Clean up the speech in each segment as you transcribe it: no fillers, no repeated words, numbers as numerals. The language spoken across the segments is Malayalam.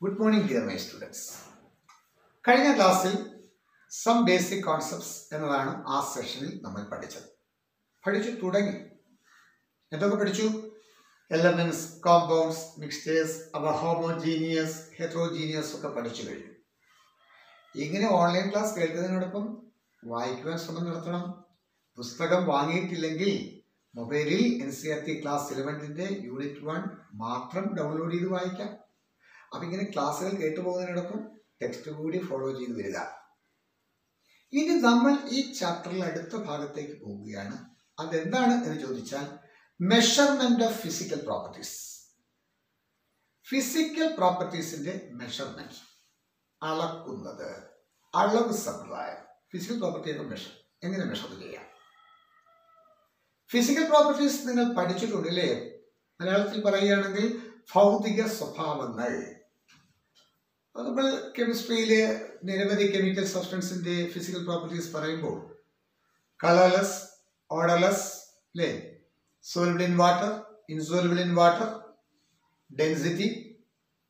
Good morning, dear my students. കഴിഞ്ഞ ക്ലാസ്സിൽ സം ബേസിക് കോൺസെപ്റ്റ്സ് എന്നതാണ് ആ സെഷനിൽ നമ്മൾ പഠിച്ചു തുടങ്ങി. എന്തൊക്കെ പഠിച്ചു? എലമെന്റ്സ്, കോമ്പൗണ്ട്സ്, മിക്സ്ചേഴ്സ്, അവ ഹോമോജീനിയസ്, ഹെറ്ററോജീനിയസ് ഒക്കെ പഠിച്ചു കഴിഞ്ഞു. ഇങ്ങനെ ഓൺലൈൻ ക്ലാസ് കേൾക്കുന്നതിനോടൊപ്പം വായിക്കുവാൻ ശ്രമം നടത്തണം. പുസ്തകം വാങ്ങിയിട്ടില്ലെങ്കിൽ മൊബൈലിൽ NCERT ക്ലാസ് 11ന്റെ യൂണിറ്റ് 1 മാത്രം ഡൗൺലോഡ് ചെയ്ത് വായിക്കാം. അപ്പം ഇങ്ങനെ ക്ലാസ്സുകൾ കേട്ടുപോകുന്നതിനോടൊപ്പം ടെക്സ്റ്റ് കൂടി ഫോളോ ചെയ്ത് വരിക. ഇനി നമ്മൾ ഈ ചാപ്റ്ററിൽ അടുത്ത ഭാഗത്തേക്ക് പോവുകയാണ്. അതെന്താണ് എന്ന് ചോദിച്ചാൽ measurement of physical properties. Physical പ്രോപ്പർട്ടീസിന്റെ മെഷർമെന്റ്, അളക്കുന്നത്, അളവ് സമ്പ്രദായം. ഫിസിക്കൽ പ്രോപ്പർട്ടിയൊക്കെ എങ്ങനെ മെഷർ ചെയ്യാം? ഫിസിക്കൽ പ്രോപ്പർട്ടീസ് നിങ്ങൾ പഠിച്ചിട്ടുണ്ടല്ലേ? മലയാളത്തിൽ പറയുകയാണെങ്കിൽ ഭൗതിക സ്വഭാവങ്ങൾ. നമ്മൾ കെമിസ്ട്രിയിലെ നിരവധി കെമിക്കൽ സബ്സ്റ്റൻസിന്റെ ഫിസിക്കൽ പ്രോപ്പർട്ടീസ് പറയുമ്പോൾ കളർലെസ്, ഓഡർലെസ്, അല്ലേ, soluble in water, insoluble in water, density,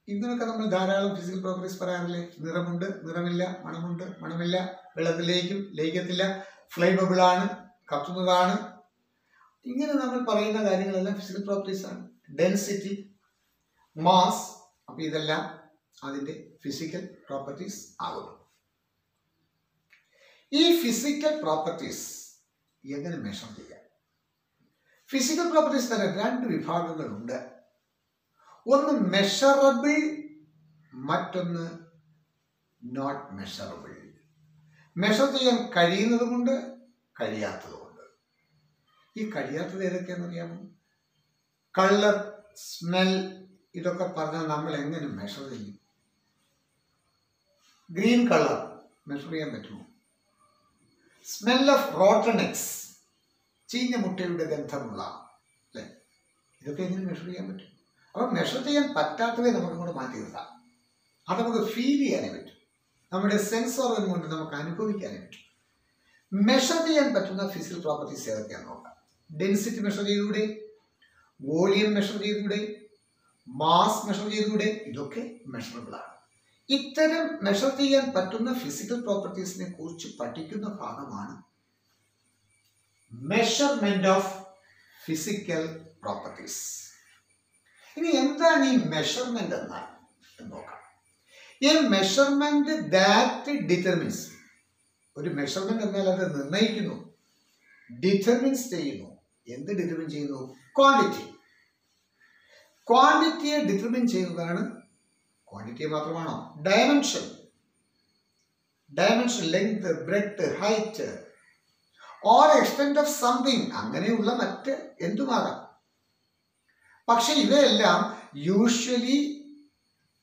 ഇങ്ങനെയൊക്കെ നമ്മൾ ധാരാളം ഫിസിക്കൽ പ്രോപ്പർട്ടീസ് പറയാറില്ലേ? നിറമുണ്ട്, നിറമില്ല, മണമുണ്ട്, മണമില്ല, വെള്ളത്തിലേക്കും ലയിക്കത്തില്ല, ഫ്ലെയിമബിൾ ആണ്, കത്തുന്നതാണ്. ഇങ്ങനെ നമ്മൾ പറയുന്ന കാര്യങ്ങളെല്ലാം ഫിസിക്കൽ പ്രോപ്പർട്ടീസ് ആണ്. ഡെൻസിറ്റി, മാസ്, അപ്പൊ ഇതെല്ലാം അതിന്റെ ഫിസിക്കൽ പ്രോപ്പർട്ടീസ് ആകുന്നു. ഈ ഫിസിക്കൽ പ്രോപ്പർട്ടീസ് എങ്ങനെ മെഷർ ചെയ്യാം? ഫിസിക്കൽ പ്രോപ്പർട്ടീസ് തന്നെ രണ്ട് വിഭാഗങ്ങളുണ്ട്. ഒന്ന് മെഷറബിൾ, മറ്റൊന്ന് നോട്ട് മെഷറബിൾ. മെഷർ ചെയ്യാൻ കഴിയുന്നതുമുണ്ട്, കഴിയാത്തതുമുണ്ട്. ഈ കഴിയാത്തത് ഏതൊക്കെയാണെന്ന് അറിയാമോ? കളർ, സ്മെൽ, ഇതൊക്കെ പറഞ്ഞാൽ നമ്മൾ എങ്ങനെ മെഷർ ചെയ്യും? ഗ്രീൻ കളർ മെഷർ ചെയ്യാൻ പറ്റുമോ? സ്മെൽ ഓഫ് റോട്ടൺ എഗ്സ്, ചീഞ്ഞ മുട്ടയുടെ ഗന്ധമുള്ള, അല്ലെ, ഇതൊക്കെ എങ്ങനെ മെഷർ ചെയ്യാൻ പറ്റും? അപ്പം മെഷർ ചെയ്യാൻ പറ്റാത്തവയെ നമുക്ക് കൂടെ മാറ്റി നിർത്താം. അത് നമുക്ക് ഫീൽ ചെയ്യാനേ പറ്റും. നമ്മുടെ സെൻസ് ഓർഗൻ കൊണ്ട് നമുക്ക് അനുഭവിക്കാനേ പറ്റും. മെഷർ ചെയ്യാൻ പറ്റുന്ന ഫിസിക്കൽ പ്രോപ്പർട്ടീസ് ഏതൊക്കെയാണെന്ന് നോക്കാം. ഡെൻസിറ്റി മെഷർ ചെയ്തുകൂടെ? വോളിയം മെഷർ ചെയ്തുകൂടെ? മാസ് മെഷർ ചെയ്തുകൂടെ? ഇതൊക്കെ മെഷറബിൾ ആണ്. ഇത്തരം മെഷർ ചെയ്യാൻ പറ്റുന്ന ഫിസിക്കൽ പ്രോപ്പർട്ടീസിനെ കുറിച്ച് പഠിക്കുന്ന ഭാഗമാണ് മെഷർമെന്റ് ഓഫ് ഫിസിക്കൽ പ്രോപ്പർട്ടീസ്. ഇനി എന്താണ് ഈ മെഷർമെന്റ് എന്ന് നോക്കാം. ഈ മെഷർമെന്റ് ദാറ്റ് ഡിറ്റർമിൻസ്, ഒരു മെഷർമെന്റ് എന്നാൽ അത് നിർണ്ണയിക്കുന്നു, ഡിറ്റർമിൻസ് ചെയ്യുന്നു. എന്ത് ഡിറ്റർമിൻ ചെയ്യുന്നു? ക്വാണ്ടിറ്റി. ക്വാണ്ടിറ്റിയെ ഡിറ്റർമിൻ ചെയ്യുന്നതാണ്. ക്വാണ്ടിറ്റിയെ മാത്രമാണോ? Dimension, length, breadth, height, or extent of something, അങ്ങനെയുള്ള മറ്റ് എന്തുമാകാം. പക്ഷെ ഇവയെല്ലാം usually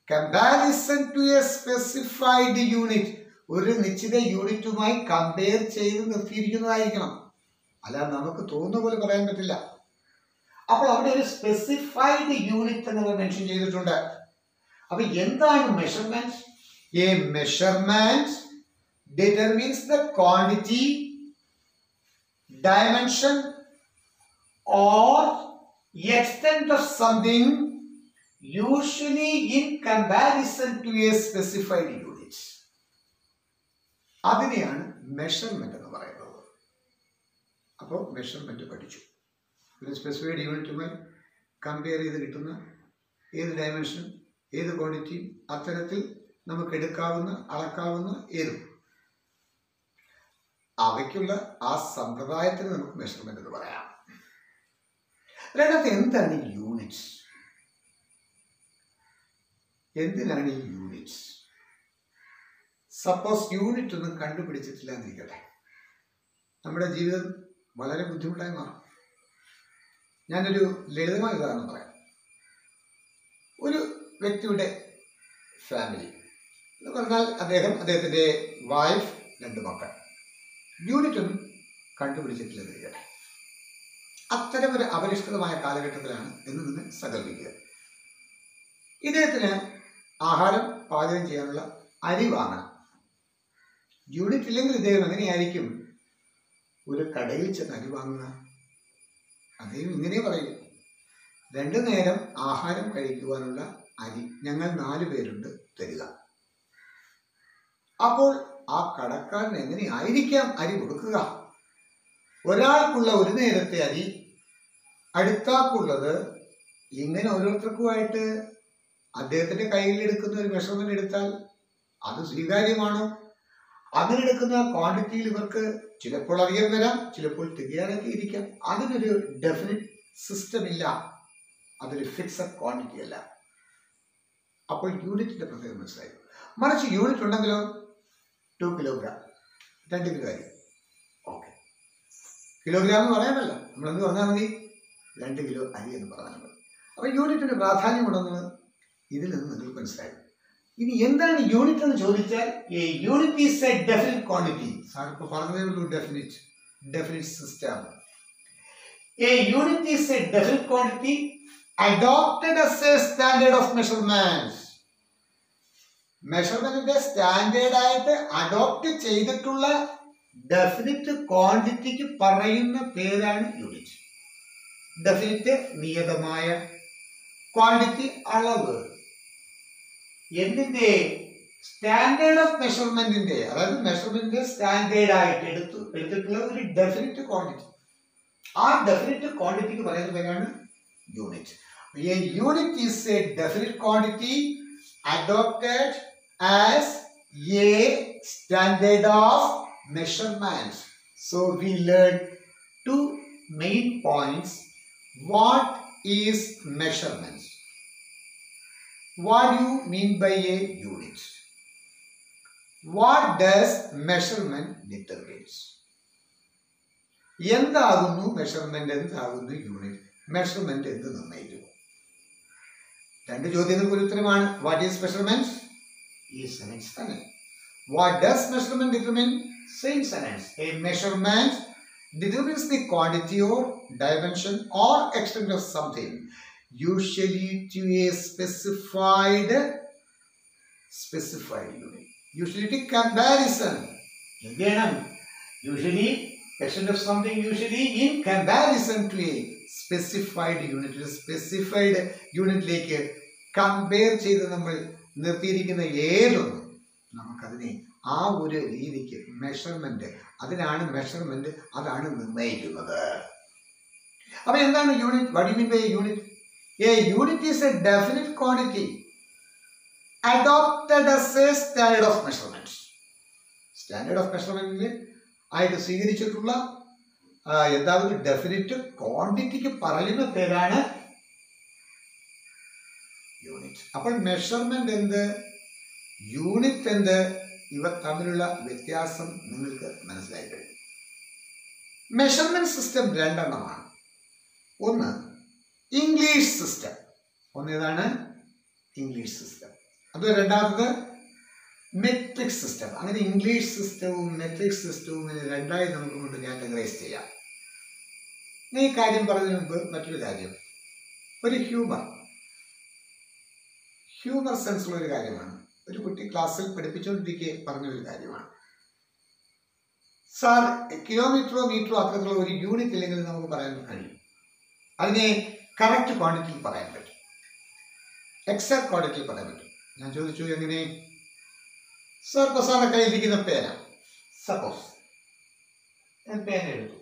comparison to a specified unit, ഒരു നിശ്ചിത യൂണിറ്റുമായി കമ്പയർ ചെയ്ത് നിർത്തിയിരിക്കുന്നതായിരിക്കണം. അല്ലാതെ നമുക്ക് തോന്നുന്ന പോലെ പറയാൻ പറ്റില്ല. അപ്പോൾ അവിടെ ഒരു സ്പെസിഫൈഡ് യൂണിറ്റ് എന്ന് മെൻഷൻ ചെയ്തിട്ടുണ്ട്. അപ്പൊ എന്താണ് measurement? A measurement determines the quantity, dimension or extent of something, usually in comparison to a specified unit. അതിനെയാണ് മെഷർമെന്റ് എന്ന് പറയുന്നത്. അപ്പോൾ മെഷർമെന്റ് പഠിച്ചു. ഒരു സ്പെസിഫൈഡ് യൂണിറ്റുമായി കമ്പയർ ചെയ്ത് കിട്ടുന്ന ഏത് ഡയമെൻഷനും ഏത് ക്വാണ്ടിറ്റിയും അത്തരത്തിൽ നമുക്ക് എടുക്കാവുന്ന, അളക്കാവുന്ന ഏതും, അവയ്ക്കുള്ള ആ സമ്പ്രദായത്തിന് നമുക്ക് മെഷർമെന്റ് എന്ന് പറയാം. രണ്ടാമത്തെ, എന്താണ് ഈ യൂണിറ്റ്? എന്തിനാണ് ഈ യൂണിറ്റ്? സപ്പോസ് യൂണിറ്റ് ഒന്നും കണ്ടുപിടിച്ചിട്ടില്ല എന്നിരിക്കട്ടെ, നമ്മുടെ ജീവിതം വളരെ ബുദ്ധിമുട്ടായി മാറും. ഞാനൊരു ലളിതമായ ഉദാഹരണം പറയാം. ഒരു വ്യക്തിയുടെ ഫാമിലി എന്ന് പറഞ്ഞാൽ അദ്ദേഹത്തിൻ്റെ വൈഫ്, 2 മക്കൾ. യൂണിറ്റ് ഒന്നും കണ്ടുപിടിച്ചിട്ടില്ല എന്നിരിക്കട്ടെ. അത്തരമൊരു അപരിഷ്കൃതമായ കാലഘട്ടത്തിലാണ് എന്ന് നിങ്ങൾ സങ്കല്പിക്കുക. ഇദ്ദേഹത്തിന് ആഹാരം പാചകം ചെയ്യാനുള്ള അരി വാങ്ങണം. യൂണിറ്റ് ഇല്ലെങ്കിൽ ഇദ്ദേഹം എങ്ങനെയായിരിക്കും ഒരു കടയിൽ ചെന്ന് അരി വാങ്ങുക? അദ്ദേഹം ഇങ്ങനെ പറയും, 2 നേരം ആഹാരം കഴിക്കുവാനുള്ള അരി ഞങ്ങൾ 4 പേരുണ്ട്, തരിക. അപ്പോൾ ആ കടക്കാരൻ എങ്ങനെയായിരിക്കാം അരി കൊടുക്കുക? ഒരാൾക്കുള്ള 1 നേരത്തെ അരി, അടുത്താക്കുള്ളത്, ഇങ്ങനെ ഓരോരുത്തർക്കുമായിട്ട് അദ്ദേഹത്തിന്റെ കയ്യിൽ എടുക്കുന്ന ഒരു മെഷർമെന്റ് എടുത്താൽ അത് സ്വീകാര്യമാണോ? അങ്ങനെ എടുക്കുന്ന ക്വാണ്ടിറ്റിയിൽ ഇവർക്ക് ചിലപ്പോൾ അധികം വരാം, ചിലപ്പോൾ തികയാനൊക്കെ ഇരിക്കാം. അതിനൊരു ഡെഫിനിറ്റ് സിസ്റ്റം ഇല്ല, അതൊരു ഫിക്സഡ് ക്വാണ്ടിറ്റി അല്ല. അപ്പോൾ യൂണിറ്റിന്റെ പ്രത്യേകം മനസ്സിലായി. മറിച്ച് യൂണിറ്റ് ഉണ്ടെങ്കിലോ 2 കിലോഗ്രാം, 2 കിലോ അരി. ഓക്കെ, കിലോഗ്രാം എന്ന് പറയാമല്ലോ, നമ്മളെന്ന് പറഞ്ഞാൽ മതി 2 കിലോ അരി എന്ന് പറഞ്ഞാൽ മതി. അപ്പൊ യൂണിറ്റിന് പ്രാധാന്യമുണ്ടെന്ന് ഇതിൽ നിന്ന് നിങ്ങൾക്ക് മനസ്സിലായി. ഇനി എന്താണ് യൂണിറ്റ് എന്ന് ചോദിച്ചാൽ, a unit is a definite quantity. Sir ഇപ്പോൾ പറഞ്ഞതേ ഉള്ളൂ, definite system. A unit is a definite quantity adopted as a standard of measurements. മെഷർമെന്റിന്റെ സ്റ്റാൻഡേർഡ് ആയിട്ട് അഡോപ്റ്റ് ചെയ്തിട്ടുള്ള ഡെഫിനിറ്റ് ക്വാണ്ടിറ്റിക്ക് പറയുന്ന പേരാണ് യൂണിറ്റ്. ഡെഫിനിറ്റ് നിയതമായ, ക്വാണ്ടിറ്റി അളവ്. എന്തിന്റെ? സ്റ്റാൻഡേർഡ് ഓഫ് മെഷർമെന്റിന്റെ, അതായത് മെഷർമെന്റിന്റെ സ്റ്റാൻഡേർഡ് ആയിട്ട് എടുത്തിട്ടുള്ള ഒരു ഡെഫിനിറ്റ് ക്വാണ്ടിറ്റി. ആ ഡെഫിനിറ്റ് ക്വാണ്ടിറ്റിക്ക് പറയുന്ന പേരാണ് unit. A unit is a definite quantity adopted as a standard of measurements. So we learned 2 main points. What is measurements? What do you mean by a unit? What does measurement determines? എന്താകുന്നു മെഷർമെന്റ്, എന്താകുന്നു യൂണിറ്റ്, മെഷർമെന്റ് എന്ത് നിർണ്ണയിക്കുന്നു? 2 ചോദ്യങ്ങൾക്ക് ഒരു ഉത്തരമാണ്. What is measurement? ഈ സെന്റൻസ് തന്നെ. What does measurement determine? Same sentence. A measurement determines the quantity or dimension or extent of something, usually to a specified unit. Usually to comparison. Usually extent of something, usually in comparison to a specified unit. Specified യൂണിറ്റിലേക്ക് കമ്പയർ ചെയ്ത് നമ്മൾ നിർത്തിയിരിക്കുന്ന ഏതൊന്നും നമുക്കതിനെ ആ ഒരു രീതിക്ക് മെഷർമെന്റ്, അതിനാണ് മെഷർമെന്റ്, അതാണ് നിർണ്ണയിക്കുന്നത്. അപ്പൊ എന്താണ് unit? What you mean by unit? A unit is a definite quantity adopted as a standard of measurement. Standard of മെഷർമെന്റിൽ ആയിട്ട് സ്വീകരിച്ചിട്ടുള്ള എന്തായാലും ഡെഫിനിറ്റ് ക്വാണ്ടിറ്റിക്ക് പറയുന്ന പേരാണ് യൂണിറ്റ്. അപ്പോൾ മെഷർമെന്റ് എന്ത്, യൂണിറ്റ് എന്ത്, ഇവ തമ്മിലുള്ള വ്യത്യാസം നിങ്ങൾക്ക് മനസ്സിലായി കഴിഞ്ഞു. മെഷർമെന്റ് സിസ്റ്റം 2 എണ്ണമാണ്. ഒന്ന് ഇംഗ്ലീഷ് സിസ്റ്റം. ഏതാണ്? English system. അത് രണ്ടാമത് മെട്രിക് സിസ്റ്റം. അങ്ങനെ ഇംഗ്ലീഷ് സിസ്റ്റവും മെട്രിക് സിസ്റ്റവും 2ആയി നമുക്ക് കൊണ്ട് കാറ്റഗറൈസ് ചെയ്യാം. ഈ കാര്യം പറഞ്ഞതിന് മുമ്പ് മറ്റൊരു കാര്യം, ഒരു ഹ്യൂമർ സെൻസുള്ള ഒരു കാര്യമാണ്. ഒരു കുട്ടി ക്ലാസ്സിൽ പഠിപ്പിച്ചുകൊണ്ടിരിക്കെ പറഞ്ഞൊരു കാര്യമാണ്. സാർ, കിലോമീറ്ററോ മീറ്ററോ അത്തരത്തിലുള്ള ഒരു യൂണിറ്റ് ഇല്ലെങ്കിൽ നമുക്ക് പറയാൻ കഴിയും. അതിനെ കറക്റ്റ് ക്വാണ്ടിറ്റിയിൽ പറയാൻ പറ്റും, എക്സാക്ട് ക്വാണ്ടിറ്റിയിൽ പറയാൻ പറ്റും. ഞാൻ ചോദിച്ചു, എങ്ങനെ? സാർ, ഇപ്പോൾ സാറിന്റെ കയ്യിലിരിക്കുന്ന പേന, സപ്പോസ് ഞാൻ പേന എടുത്തു.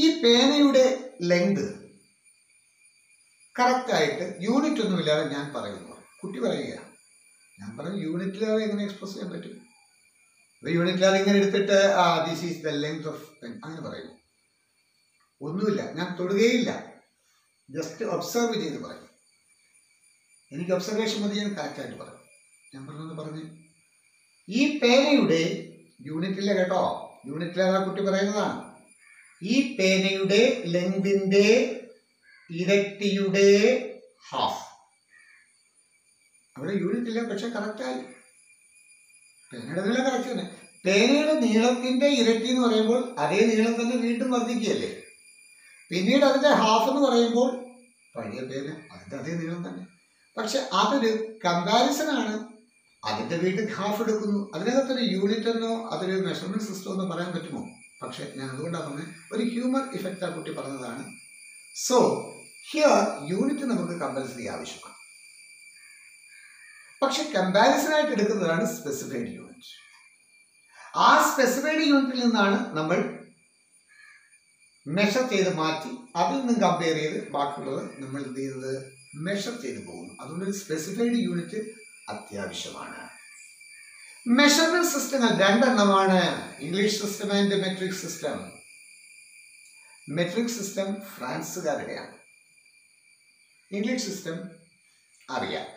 ഈ പേനയുടെ ലെങ്ത് കറക്റ്റായിട്ട് യൂണിറ്റ് ഒന്നുമില്ലാതെ ഞാൻ പറയുന്നു. കുട്ടി പറയുകയാണ്, ഞാൻ പറഞ്ഞു യൂണിറ്റില്ലാതെ എങ്ങനെ എക്സ്പ്രസ് ചെയ്യാൻ പറ്റും? യൂണിറ്റില്ലാതെ ഇങ്ങനെ എടുത്തിട്ട് this is the length of pen അങ്ങനെ പറയുന്നു. ഒന്നുമില്ല, ഞാൻ തൊടുകയില്ല, ജസ്റ്റ് ഒബ്സർവ് ചെയ്ത് പറയും. എനിക്ക് ഒബ്സർവേഷൻ മതി, ഞാൻ കറക്റ്റായിട്ട് പറയും. ഞാൻ പറഞ്ഞു ഈ പേനയുടെ യൂണിറ്റില്ല കേട്ടോ, യൂണിറ്റില്ലാതെ കുട്ടി പറയുന്നതാണ്. ഈ പേനയുടെ ലെങ്തിന്റെ ഇരട്ടിയുടെ ഹാഫ്. അവിടെ യൂണിറ്റ് ഇല്ല, പക്ഷെ കറക്റ്റായി. പേനയുടെ നീളം കറക്റ്റ് തന്നെ. പേനയുടെ നീളത്തിന്റെ ഇരട്ടി എന്ന് പറയുമ്പോൾ അതേ നീളം തന്നെ വീണ്ടും വർദ്ധിക്കുകയല്ലേ. പിന്നീട് അതിന്റെ ഹാഫ് എന്ന് പറയുമ്പോൾ പഴയ പേന അതിന്റെ അതേ നീളം തന്നെ. പക്ഷെ അതൊരു കമ്പാരിസൺ ആണ്. അതിന്റെ വീണ്ടും ഹാഫ് എടുക്കുന്നു. അതിനകത്തൊരു യൂണിറ്റ് എന്നോ അതൊരു മെഷർമെന്റ് സിസ്റ്റം എന്നോ പറയാൻ പറ്റുമോ? പക്ഷെ ഞാൻ അതുകൊണ്ടാണ് പറഞ്ഞത്, ഒരു ഹ്യൂമർ ഇഫക്റ്റ് ആ കുട്ടി പറഞ്ഞതാണ്. സോ ഹിയർ യൂണിറ്റ് നമുക്ക് കമ്പൽസറി ആവശ്യമാണ്. പക്ഷെ കമ്പാരിസൺ ആയിട്ട് എടുക്കുന്നതാണ് സ്പെസിഫൈഡ് യൂണിറ്റ്. ആ സ്പെസിഫൈഡ് യൂണിറ്റിൽ നിന്നാണ് നമ്മൾ മെഷർ ചെയ്ത് മാറ്റി അതിൽ നിന്നും കമ്പയർ ചെയ്ത് ബാക്കിയുള്ളത് നമ്മൾ എന്ത് ചെയ്യുന്നത് മെഷർ ചെയ്ത് പോകുന്നു. അതുകൊണ്ട് ഒരു സ്പെസിഫൈഡ് യൂണിറ്റ് അത്യാവശ്യമാണ്. മെഷർമെന്റ് സിസ്റ്റങ്ങൾ രണ്ടെണ്ണമാണ്, English system and metric system. Metric system ഫ്രാൻസുകാരുടെയാണ്, ഇംഗ്ലീഷ് സിസ്റ്റം അറിയാം.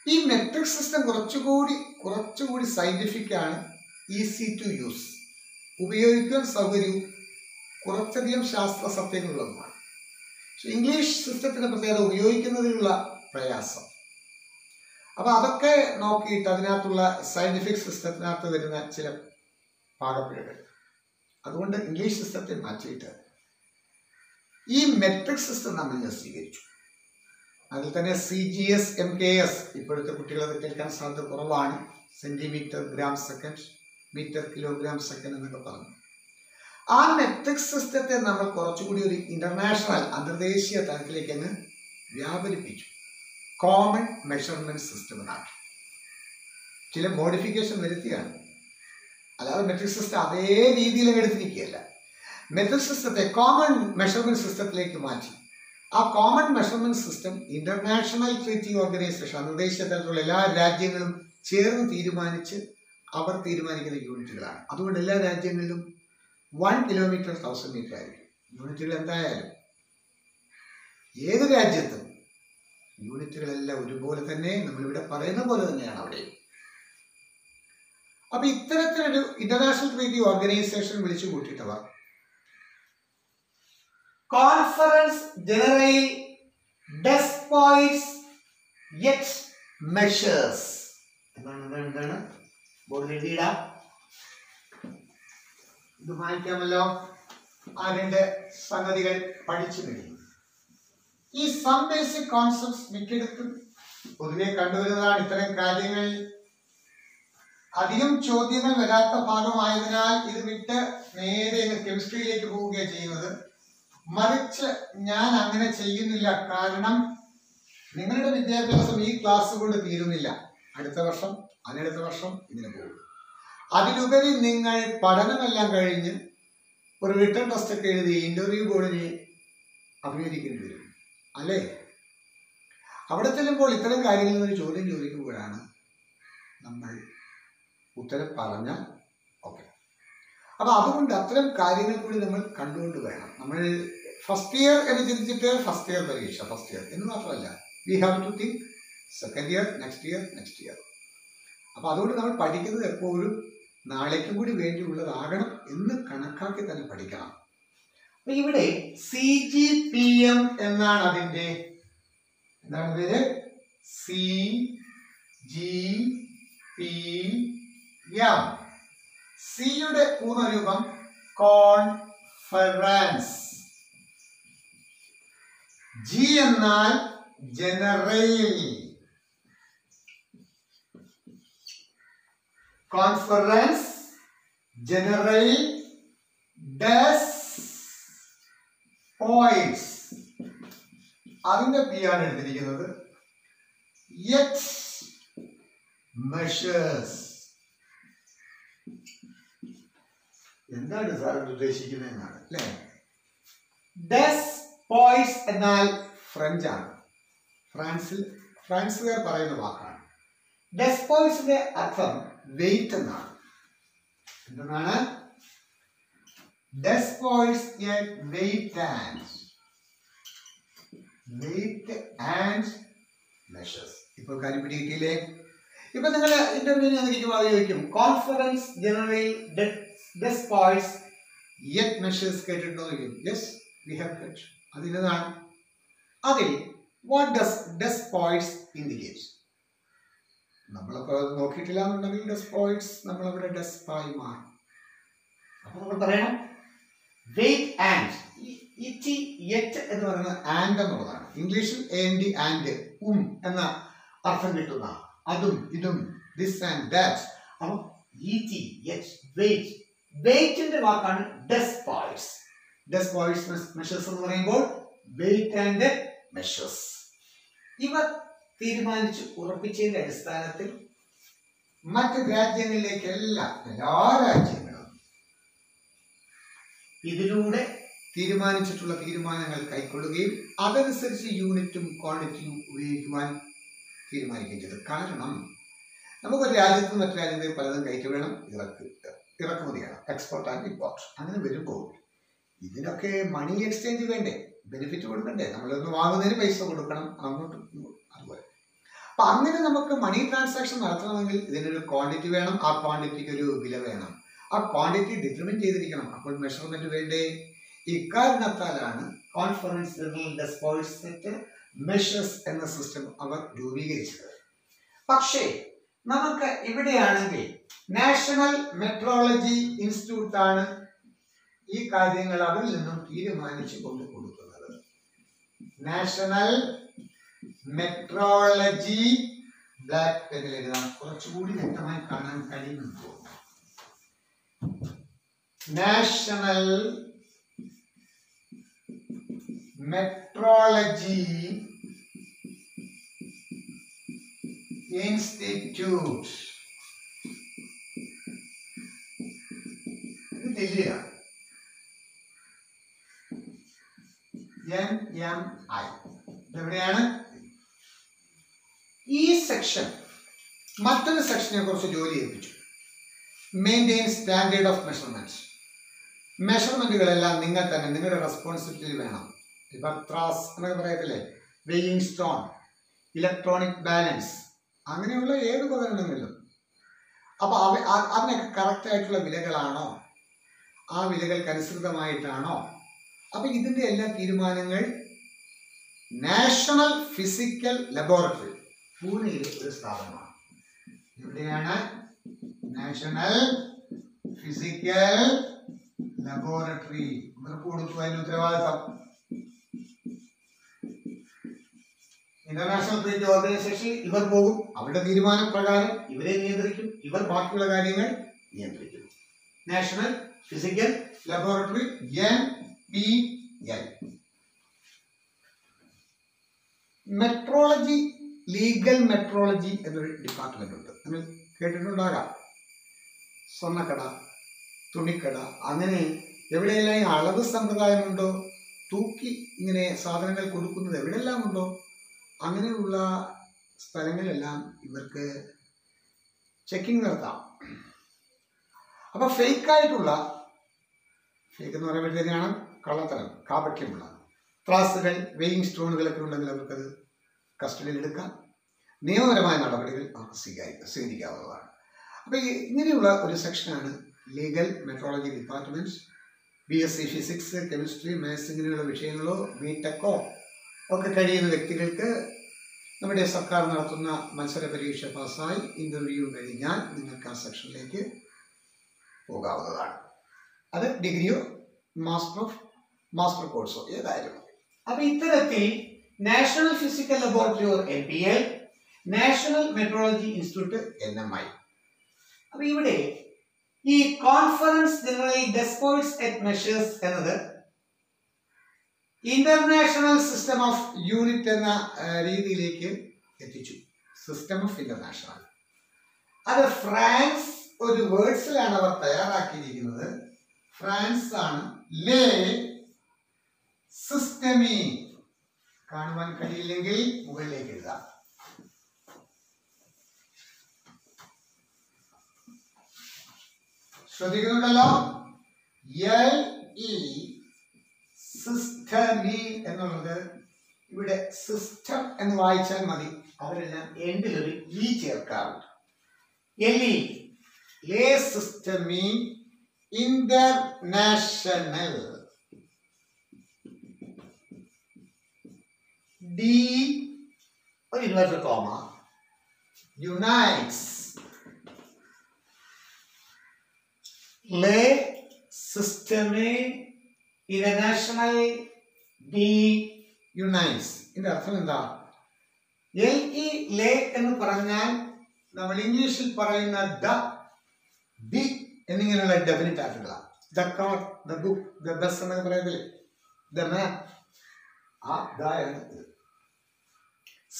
ഈ മെട്രിക് സിസ്റ്റം കുറച്ചുകൂടി സയന്റിഫിക് ആണ്, ഈസി ടു യൂസ്, ഉപയോഗിക്കാൻ സൗകര്യവും കുറച്ചധികം ശാസ്ത്ര സത്യങ്ങളുള്ളതുമാണ്. പക്ഷെ ഇംഗ്ലീഷ് സിസ്റ്റത്തിന്റെ പ്രത്യേകത ഉപയോഗിക്കുന്നതിനുള്ള പ്രയാസം. അപ്പൊ അതൊക്കെ നോക്കിയിട്ട് അതിനകത്തുള്ള സയന്റിഫിക് സിസ്റ്റത്തിനകത്ത് വരുന്ന ചില പാകപ്പിഴകൾ, അതുകൊണ്ട് ഇംഗ്ലീഷ് സിസ്റ്റത്തെ മാറ്റിയിട്ട് ഈ മെട്രിക് സിസ്റ്റം നമ്മൾ സ്വീകരിച്ചു. അതിൽ തന്നെ CGS MKS ഇപ്പോഴത്തെ കുട്ടികളത് കേൾക്കാൻ സാധ്യത കുറവാണ്. Centimetre gram second, metre kilogram second എന്നൊക്കെ പറഞ്ഞു. ആ മെട്രിക് സിസ്റ്റത്തെ നമ്മൾ കുറച്ചുകൂടി ഒരു ഇന്റർനാഷണൽ അന്തർദേശീയ തലത്തിലേക്ക് അങ്ങ് വ്യാപരിപ്പിച്ചു. കോമൺ മെഷർമെന്റ് സിസ്റ്റം എന്നാണ്. ചില മോഡിഫിക്കേഷൻ വരുത്തിയാണ്, അല്ലാതെ മെട്രിക് സിസ്റ്റം അതേ രീതിയിൽ എടുത്തിരിക്കുകയല്ല. മെട്രിക് സിസ്റ്റത്തെ കോമൺ മെഷർമെന്റ് സിസ്റ്റത്തിലേക്ക് മാറ്റി. ആ common measurement system international treaty organisation, അന്തർദേശീയ തലത്തിലുള്ള എല്ലാ രാജ്യങ്ങളും ചേർന്ന് തീരുമാനിച്ച് അവർ തീരുമാനിക്കുന്ന യൂണിറ്റുകളാണ്. അതുകൊണ്ട് എല്ലാ രാജ്യങ്ങളിലും 1 കിലോമീറ്റർ 1000 മീറ്റർ ആയിരിക്കും യൂണിറ്റുകൾ. എന്തായാലും ഏത് രാജ്യത്തും യൂണിറ്റുകളെല്ലാം ഒരുപോലെ തന്നെ, നമ്മളിവിടെ പറയുന്ന പോലെ തന്നെയാണ് അവിടെ. അപ്പൊ ഇത്തരത്തിലൊരു ഇന്റർനാഷണൽ ട്രീറ്റി ഓർഗനൈസേഷൻ വിളിച്ചു കൂട്ടിയിട്ടവർ കോൺഫറൻസ് ജനറൽ ഡെസ് പോയിന്റ്സ് യെറ്റ് മെഷേഴ്സ് എന്താണ് ബോർഡിൽ എഴുതിയിടാം, ഇത് വായിക്കാമല്ലോ. അതിന്റെ സംഗതികൾ പഠിച്ചു കഴിയും. ഈ സം ബേസിക് കോൺസെപ്റ്റ്സ് മിക്കയിടത്തും പൊതുവെ കണ്ടുവരുന്നതാണ്. ഇത്തരം കാര്യങ്ങൾ അധികം ചോദ്യങ്ങൾ വരാത്ത ഭാഗമായതിനാൽ ഇത് വിട്ട് നേരെ കെമിസ്ട്രിയിലേക്ക് പോവുകയാണ് ചെയ്യുന്നത്. മറിച്ച് ഞാൻ അങ്ങനെ ചെയ്യുന്നില്ല. കാരണം നിങ്ങളുടെ വിദ്യാഭ്യാസം ഈ ക്ലാസ് കൊണ്ട് തീരുന്നില്ല. അടുത്ത വർഷം, അതിനടുത്ത വർഷം ഇങ്ങനെ പോകും. അതിലുപരി നിങ്ങൾ പഠനമെല്ലാം കഴിഞ്ഞ് ഒരു റിട്ടേൺ ടെസ്റ്റ് ഒക്കെ എഴുതി ഇന്റർവ്യൂ ബോർഡിനെ അഭിമുഖീകരിക്കേണ്ടി വരും, അല്ലേ? അവിടെ ചെല്ലുമ്പോൾ ഇത്തരം കാര്യങ്ങളിൽ നിന്ന് ചോദ്യം ചോദിക്കുമ്പോഴാണ് നമ്മൾ ഉത്തരം പറഞ്ഞാൽ ഓക്കെ. അപ്പൊ അതുകൊണ്ട് അത്തരം കാര്യങ്ങൾ കൂടി നമ്മൾ കണ്ടുകൊണ്ട് വേണം. നമ്മൾ ഫസ്റ്റ് ഇയർ എന്ന് ചിന്തിച്ചിട്ട് ഫസ്റ്റ് ഇയർ പരീക്ഷ, ഫസ്റ്റ് ഇയർ എന്ന് മാത്രമല്ല, we have to think second year, next year. അപ്പൊ അതുകൊണ്ട് നമ്മൾ പഠിക്കുന്നത് എപ്പോഴും നാളേക്കും കൂടി വേണ്ടിയുള്ളതാകണം എന്ന് കണക്കാക്കി തന്നെ പഠിക്കണം. അപ്പൊ ഇവിടെ CGPM എന്നാണ് അതിന്റെ എന്താണ് പേര്? CGPM. സിയുടെ പൂർണ്ണരൂപം കോൺഫറൻസ്. ജി എന്നാൽ ജനറൽ. കോൺഫറൻസ് ജനറൽ ഡെസ് പോയിന്റ്സ്. അതിന്റെ പി ആണ് എടുത്തിരിക്കുന്നത്. Yet measures. എന്താണ് സാർ ഉദ്ദേശിക്കുന്നത് എന്നാണ് അല്ലേ? ഡെസ് പോയിന്റ്സ് എന്നാൽ ഫ്രഞ്ച് ആണ്, ഫ്രാൻസുകാർ പറയുന്ന വാക്കാണ്. ഡെസ് പോയിന്റ്സിന്റെ അർത്ഥം വെയിറ്റ് എന്നാണ്. എന്താണ് ഡെസ് പോയിന്റ്സ്? Weight and measures. ഇപ്പോൾ കാര്യം പിടികിട്ടിയില്ലേ? ഇപ്പൊ നിങ്ങൾ ഇന്റർവ്യൂ വന്നിരിക്കുമ്പോൾ അത് ചോദിക്കും, കോൺഫറൻസ് ജനറൽ ഡെസ് പോയിന്റ്സ് യെറ്റ് മെഷേഴ്സ് കേട്ടിട്ടുണ്ടോ? യെസ്, വി ഹാവ് കേട്ട്. അതിലെന്താണ്? അതിൽ വാട്ട് ഡസ് ഡെസ് പോയിന്റ്സ് ഇൻഡിക്കേറ്റ്? നമ്മളപ്പോൾ നോക്കിയിട്ടില്ല എന്നുണ്ടെങ്കിൽ ഡെസ് പോയിന്റ്സ് നമ്മളവിടെ ഡെസ് ആയി മാറും. അപ്പൊ നമ്മൾ പറയണം വെയിറ്റ് ആൻഡ്. യെറ്റ് എന്ന് പറയുന്നത് ആൻഡ് എന്നുള്ളതാണ്. ഇംഗ്ലീഷിൽ ആൻഡ് എന്ന അർത്ഥം കിട്ടുന്ന അതും ഇതും, ദിസ് ആൻഡ് ദാറ്റ്. അപ്പൊ വെയിറ്റിന്റെ വാക്കാണ് ഡെസ് പോയിന്റ്സ്. ഡെസ് പോയിന്റ്സ് മെഷേഴ്സ് എന്ന് പറയുമ്പോൾ വെയിറ്റ് ആൻഡ് മെഷേഴ്സ്. ഇവ തീരുമാനിച്ച് ഉറപ്പിച്ചതിന്റെ അടിസ്ഥാനത്തിൽ മറ്റ് രാജ്യങ്ങളിലേക്കെല്ലാം എല്ലാ രാജ്യങ്ങളും ഇതിലൂടെ തീരുമാനിച്ചിട്ടുള്ള തീരുമാനങ്ങൾ കൈക്കൊള്ളുകയും അതനുസരിച്ച് യൂണിറ്റും ക്വാണ്ടിറ്റിയും ഉപയോഗിക്കുവാൻ തീരുമാനിക്കുകയും ചെയ്തു. കാരണം നമുക്കൊരു രാജ്യത്ത് നിന്ന് മറ്റു രാജ്യങ്ങളിൽ പലതും കയറ്റി വേണം, ഇറക്കുമതി വേണം, എക്സ്പോർട്ട് ആൻഡ് ഇമ്പോർട്ട്. അങ്ങനെ വരുമ്പോൾ ഇതിനൊക്കെ മണി എക്സ്ചേഞ്ച് വേണ്ടേ, ബെനിഫിറ്റ് കൊടുക്കണ്ടേ, നമ്മളൊന്ന് വാങ്ങുന്നതിന് പൈസ കൊടുക്കണം, അങ്ങോട്ട് അതുപോലെ. അപ്പൊ അങ്ങനെ നമുക്ക് മണി ട്രാൻസാക്ഷൻ നടത്തണമെങ്കിൽ ഇതിനൊരു ക്വാണ്ടിറ്റി വേണം, ആ ക്വാണ്ടിറ്റിക്ക് ഒരു വില വേണം, ആ ക്വാണ്ടിറ്റി ഡിറ്റർമിൻ ചെയ്തിരിക്കണം. അപ്പോൾ മെഷർമെന്റ് വേണ്ടേ? ഇക്കാരണത്താലാണ് കോൺഫറൻസ് ജനറൽ ഡെസ്പോയിറ്റ്സ് സെറ്റ് മെഷേഴ്സ് എന്ന സിസ്റ്റം അവർ രൂപീകരിച്ചത്. പക്ഷേ നമുക്ക് ഇവിടെയാണെങ്കിൽ നാഷണൽ മെട്രോളജി ഇൻസ്റ്റിറ്റ്യൂട്ട് ആണ് ഈ കാര്യങ്ങൾ അവരിൽ നിന്നും തീരുമാനിച്ചു കൊണ്ടു കൊടുക്കുന്നത്. നാഷണൽ മെട്രോളജി, ബ്ലാക്ക് പെനിൽ എഴുതാം, കുറച്ചുകൂടി വ്യക്തമായി കാണാൻ കഴിയുമെന്ന് തോന്നുന്നു. നാഷണൽ മെട്രോളജി ഇൻസ്റ്റിറ്റ്യൂട്ട്, ഇത് ഡൽഹിയാണ്. NMI എവിടെയാണ്? ഈ സെക്ഷൻ മറ്റൊരു സെക്ഷനെ കുറിച്ച് ജോലി ഏൽപ്പിച്ചു. Maintain standard of measurement. മെഷർമെന്റുകളെല്ലാം നിങ്ങൾ തന്നെ, നിങ്ങളുടെ റെസ്പോൺസിബിലിറ്റി വേണം. ഇപ്പൊ ത്രാസ് എന്നൊക്കെ പറയത്തില്ലേ, വെയിങ് സ്റ്റോൺ, ഇലക്ട്രോണിക് ബാലൻസ്, അങ്ങനെയുള്ള ഏത് ഉപകരണങ്ങളിലും അപ്പൊ അതിനൊക്കെ കറക്റ്റ് ആയിട്ടുള്ള വിലകളാണോ, ആ വിലകൾക്ക് അനുസൃതമായിട്ടാണോ? അപ്പൊ ഇതിന്റെ എല്ലാ തീരുമാനങ്ങൾ നാഷണൽ ഫിസിക്കൽ ലബോറട്ടറി, പൂനെയിലെ ഒരു സ്ഥാപനമാണ്. എവിടെയാണ്? National physical laboratory. ഇവർക്ക് കൊടുത്തു അതിന്റെ ഉത്തരവാദിത്തം. ഇന്റർനാഷണൽ ട്രീറ്റി ഓർഗനൈസേഷൻ ഇവർ പോകും, അവരുടെ തീരുമാനപ്രകാരം ഇവരെ നിയന്ത്രിക്കും, ഇവർ ബാക്കിയുള്ള കാര്യങ്ങൾ നിയന്ത്രിക്കും. National physical laboratory, NPL. Metrology, legal metrology എന്നൊരു ഡിപ്പാർട്ട്മെന്റ് ഉണ്ട്, നിങ്ങൾ കേട്ടിട്ടുണ്ടാകാം. സ്വർണ്ണക്കട, തുണിക്കട, അങ്ങനെ എവിടെയെല്ലാം ഈ അളവ് സമ്പ്രദായമുണ്ടോ, തൂക്കി ഇങ്ങനെ സാധനങ്ങൾ കൊടുക്കുന്നത് എവിടെയെല്ലാം ഉണ്ടോ, അങ്ങനെയുള്ള സ്ഥലങ്ങളെല്ലാം ഇവർക്ക് ചെക്കിംഗ് നടത്താം. അപ്പൊ ഫേക്കായിട്ടുള്ള, ഫേക്ക് എന്ന് പറയുമ്പോഴത്തേക്കാണ് കള്ളത്തരം, കാപട്യമുള്ള ത്രാസുകൾ, വെയിങ് സ്റ്റോണുകളൊക്കെ ഉണ്ടെങ്കിൽ അവർക്കത് കസ്റ്റഡിയിൽ എടുക്കാം, നിയമപരമായ നടപടികൾ അവർക്ക് സ്വീകരിക്കാവുന്നതാണ്. അപ്പൊ ഇങ്ങനെയുള്ള ഒരു സെക്ഷനാണ് legal metrology department. BSc physics, chemistry, maths ഇങ്ങനെയുള്ള വിഷയങ്ങളോ ബിടെക്കോ ഒക്കെ കഴിയുന്ന വ്യക്തികൾക്ക് നമ്മുടെ സർക്കാർ നടത്തുന്ന മത്സര പരീക്ഷ പാസ്സായി ഇന്റർവ്യൂ കഴിഞ്ഞാൽ നിങ്ങൾക്ക് ആ സെക്ഷനിലേക്ക് പോകാവുന്നതാണ്. അത് ഡിഗ്രിയോ മാസ്റ്റർ കോഴ്സോ ഏതായാലും. അപ്പൊ ഇത്തരത്തിൽ national physical laboratory or NPL, national metrology institute NMI. അപ്പൊ ഇവിടെ ഈ കോൺഫറൻസ് ജനറൽ ഡെസ്പോയിറ്റ്സ് എറ്റ് മെഷേഴ്സ് എന്നത് ഇന്റർനാഷണൽ സിസ്റ്റം ഓഫ് യൂണിറ്റ് എന്ന രീതിയിലേക്ക് എത്തിച്ചു. സിസ്റ്റം ഓഫ് ഇന്റർനാഷണൽ, അത് ഫ്രാൻസ് ഒരു വേർഡ്സിലാണ് അവർ തയ്യാറാക്കിയിരിക്കുന്നത്. ഫ്രാൻസ് ആണ്. ലേ സിസ്റ്റമി, കാണുവാൻ കഴിയില്ലെങ്കിൽ മുകളിലേക്ക് എഴുതാം. ശ്രദ്ധിക്കുന്നുണ്ടല്ലോ? LE സിസ്റ്റമി എന്നുള്ളത് ഇവിടെ സിസ്റ്റം എന്ന് വായിച്ചാൽ മതി. അവരെല്ലാം എൻഡിലൊരു E ചേർക്കാറുണ്ട്. LE, ലേ സിസ്റ്റമി ഇന്റർനാഷണൽ. D ഒരു ഇൻവെർട്ടഡ് കോമ, യുണൈറ്റ്സ്. ലേ സിസ്റ്റമി ഇന്റർനാഷണൽ, D യുണൈറ്റ്സ്. ഇതിന്റെ അർത്ഥം എന്താ? LE ലേ എന്ന് പറഞ്ഞാൽ നമ്മൾ ഇംഗ്ലീഷിൽ പറയുന്ന ദ, ദി എന്നിങ്ങനെയുള്ള ഡെഫിനിറ്റ് ആയിട്ടുള്ള the car, the book, the bus എന്നൊക്കെ പറയുന്നില്ലേ, ദ മാപ്പ്, ആ ദായാണ് ഇത്.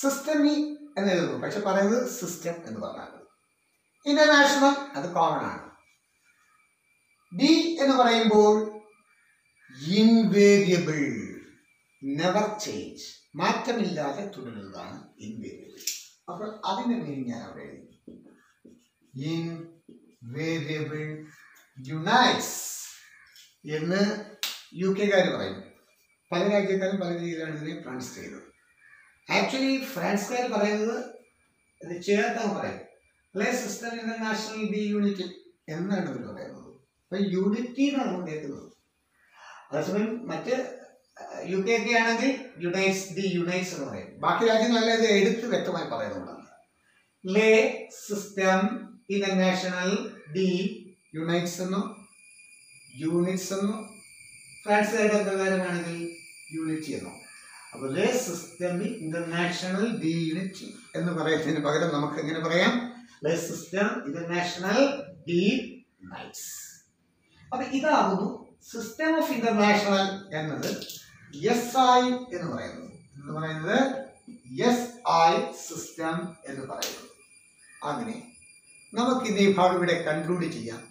സിസ്റ്റമി എന്ന് എഴുതുന്നു, പക്ഷെ പറയുന്നത് സിസ്റ്റം എന്ന് പറഞ്ഞാൽ. ഇന്റർനാഷണൽ അത് കോമൺ ആണ്. ഡി എന്ന് പറയുമ്പോൾ ഇൻവേരിയബിൾ, നെവർ ചേഞ്ച്, മാറ്റമില്ലാതെ തുടരുന്നതാണ് ഇൻവേരിയബിൾ. അപ്പോൾ അതിന്റെ മീനിങ് ഞാൻ അവിടെ എഴുതി. ഇൻവേരിയബിൾ യുണൈറ്റ്സ് എന്ന് UK-കാർ പറയും. പല രാജ്യക്കാരും പല രീതിയിലാണ് ഇതിനെ പ്രൊനൗൺസ് ചെയ്തത്. ആക്ച്വലി ഫ്രാൻസുകാർ പറയുന്നത് ഇത് ചേർത്താണ് പറയും. അല്ലെ സിസ്റ്റം ഇന്റർനാഷണൽ ഡി യൂണിറ്റി എന്നാണ് അവർ പറയുന്നത്. അപ്പൊ യൂണിറ്റി എന്നാണ് കൊണ്ടേക്കുന്നത്. അതേസമയം മറ്റ് UK ഒക്കെ ആണെങ്കിൽ യുണൈറ്റ്സ്, ഡി യുണൈറ്റ്സ് എന്ന് പറയും. ബാക്കി രാജ്യങ്ങളെല്ലാം ഇത് എടുത്ത് വ്യക്തമായി പറയുന്നുണ്ടാണ്. ലേ സിസ്റ്റം ഇന്റർനാഷണൽ ഡി യുണൈറ്റ്സ് എന്നോ യൂണിറ്റ്സ് എന്നോ, ഫ്രാൻസുകാരുടെ പ്രകാരമാണെങ്കിൽ യൂണിറ്റി എന്നോ. അപ്പോൾ ലേ സിസ്റ്റം ഇന്റർനാഷണൽ ഡി യൂണിറ്റി എന്ന് പറയുന്നതിന് പകരം നമുക്ക് എങ്ങനെ പറയാം? ലേ സിസ്റ്റം ഇന്റർനാഷണൽ ഡി യുണൈറ്റ്സ്. അപ്പൊ ഇതാകുന്നു സിസ്റ്റം ഓഫ് ഇന്റർനാഷണൽ എന്നത് SI എന്ന് പറയുന്നത് SI സിസ്റ്റം എന്ന് പറയുന്നത്. അങ്ങനെ നമുക്ക് ഇന്ന് ഈ ഭാഗം ഇവിടെ കൺക്ലൂഡ് ചെയ്യാം.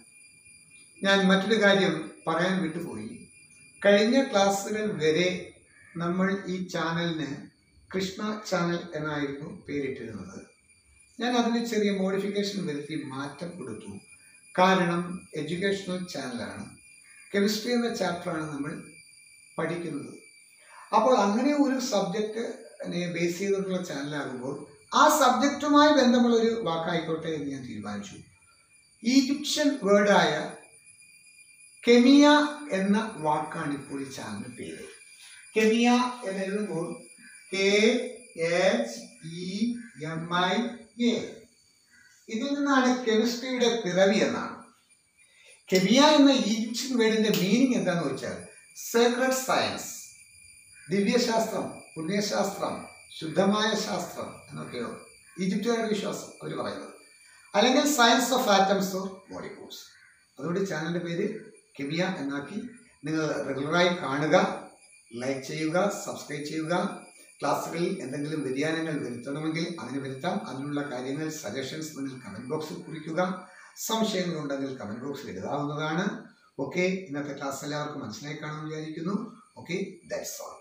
ഞാൻ മറ്റൊരു കാര്യം പറയാൻ വിട്ടുപോയി. കഴിഞ്ഞ ക്ലാസ്സുകൾ വരെ നമ്മൾ ഈ ചാനലിന് കൃഷ്ണ ചാനൽ എന്നായിരുന്നു പേരിട്ടിരുന്നത്. ഞാൻ അതിന് ചെറിയ മോഡിഫിക്കേഷൻ വരുത്തി മാറ്റം കൊടുത്തു. കാരണം എഡ്യൂക്കേഷണൽ ചാനലാണ്, കെമിസ്ട്രി എന്ന ചാപ്റ്ററാണ് നമ്മൾ പഠിക്കുന്നത്. അപ്പോൾ അങ്ങനെ ഒരു സബ്ജക്റ്റ് ബേസ് ചെയ്തിട്ടുള്ള ചാനലാകുമ്പോൾ ആ സബ്ജക്റ്റുമായി ബന്ധമുള്ളൊരു വാക്കായിക്കോട്ടെ എന്ന് ഞാൻ തീരുമാനിച്ചു. ഈജിപ്ഷ്യൻ വേർഡായ കെമിയ എന്ന വാക്കാണ് ഇപ്പോൾ ഈ ചാനലിന്റെ പേര്. കെമിയ എന്ന് എഴുതുമ്പോൾ KHEMIA. ഇതിൽ നിന്നാണ് കെമിസ്ട്രിയുടെ പിറവി എന്നാണ്. കെമിയ എന്ന ഈജിപ്ഷ്യൻ വേർഡിന്റെ മീനിങ് എന്താണെന്ന് വെച്ചാൽ സേക്രഡ് സയൻസ്, ദിവ്യശാസ്ത്രം, പുണ്യശാസ്ത്രം, ശുദ്ധമായ ശാസ്ത്രം എന്നൊക്കെയോ ഈജിപ്തുകാരുടെ വിശ്വാസം അവർ പറയുന്നത്. അല്ലെങ്കിൽ science of atoms or molecules. അതുകൊണ്ട് ചാനലിന്റെ പേര് കെമിയ എന്നാക്കി. നിങ്ങൾ റെഗുലറായി കാണുക, ലൈക്ക് ചെയ്യുക, സബ്സ്ക്രൈബ് ചെയ്യുക. ക്ലാസ്സുകളിൽ എന്തെങ്കിലും വ്യതിയാനങ്ങൾ വരുത്തണമെങ്കിൽ അതിന് വരുത്താം. അതിനുള്ള കാര്യങ്ങൾ, സജഷൻസ് നിങ്ങൾ കമന്റ് ബോക്സിൽ കുറിക്കുക. സംശയങ്ങളുണ്ടെങ്കിൽ കമന്റ് ബോക്സിൽ എഴുതാവുന്നതാണ്. ഓക്കെ, ഇന്നത്തെ ക്ലാസ് എല്ലാവർക്കും മനസ്സിലായി കാണുമെന്ന് വിചാരിക്കുന്നു. Okay, that's all.